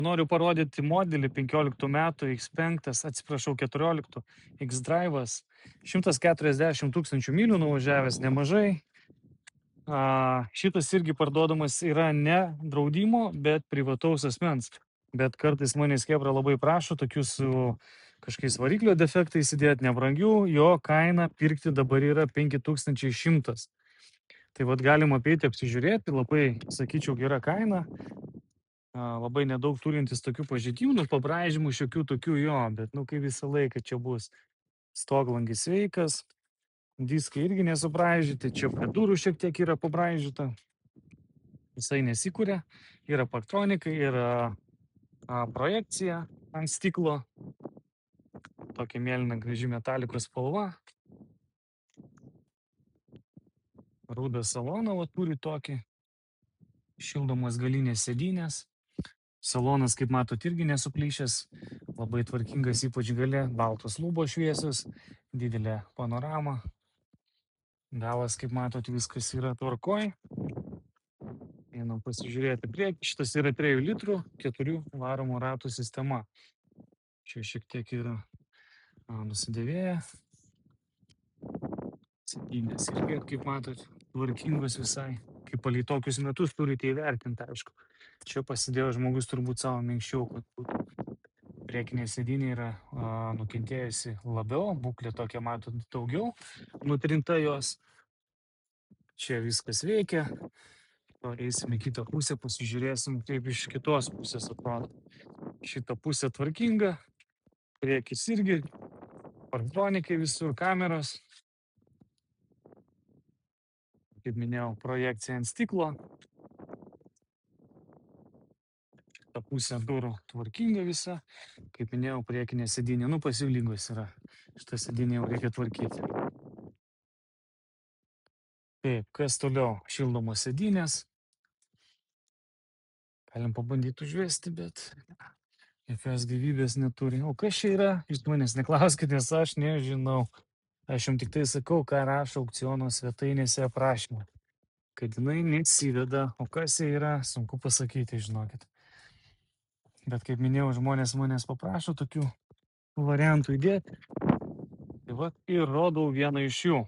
Noriu parodyti modelį 15 metų X5, atsiprašau, 14 X-Drive'as. 140 000 mylių nuvažiavęs, nemažai. Šitas irgi parduodamas yra ne draudimo, bet privataus asmens. Bet kartais manęs kebra labai prašo tokius su kažkokiais variklio defektais įdėti nebrangių, jo kaina pirkti dabar yra 5100. Tai vat galim apeiti, apsižiūrėti, labai, sakyčiau, gera kaina. Labai nedaug turintis tokių pažeidimų, pabraižymų, šiokių tokių jo, bet kaip visą laiką čia bus stoglangis sveikas, diskai irgi nesubraižyti, čia prie durų šiek tiek yra pabraižyta, visai nesikūrė, yra paktronikai, yra projekcija ant stiklo, tokia mėlyna graži metalikos spalva, rudą saloną turi tokį, šildomas galinės sėdynės. Salonas, kaip matot, irgi nesuplyšęs, labai tvarkingas, ypač gale, baltos lubos šviesios, didelė panorama. Galas, kaip matot, viskas yra tvarkoj. Einam pasižiūrėti priekį. Šitas yra 3 litrų, 4 varomų ratų sistema. Čia šiek tiek yra nusidėvėję. Sėdynės irgi, kaip matot, tvarkingos visai. Kaip palei tokius metus turite įvertinti, aišku. Čia pasidėjo žmogus turbūt savo minkščiau, kad būtų. Priekinė sėdynė yra nukentėjusi labiau, būklė tokia, matot, daugiau, nutrinta jos. Čia viskas veikia. Eisim į kitą pusę, pasižiūrėsim, kaip iš kitos pusės atrodo. Šita pusė tvarkinga, priekis irgi, parktronikai visur, kameros. Kaip minėjau, projekcija ant stiklo. Ta pusė durų tvarkinga visa. Kaip minėjau, priekinė sėdynė, pasiūlygos yra. Šitą sėdynę jau reikia tvarkyti. Taip, kas toliau? Šildomos sėdynės. Galim pabandyti užvesti, bet jokios gyvybės neturi. O kas čia yra? Jūs manęs neklauskite, nes aš nežinau. Aš jums tik tai sakau, ką rašo aukciono svetainėse aprašymą. Kad jinai nesiveda, o kas jie yra, sunku pasakyti, žinokit. Bet kaip minėjau, žmonės manęs paprašo tokių variantų įdėti. Tai vat ir rodau vieną iš jų.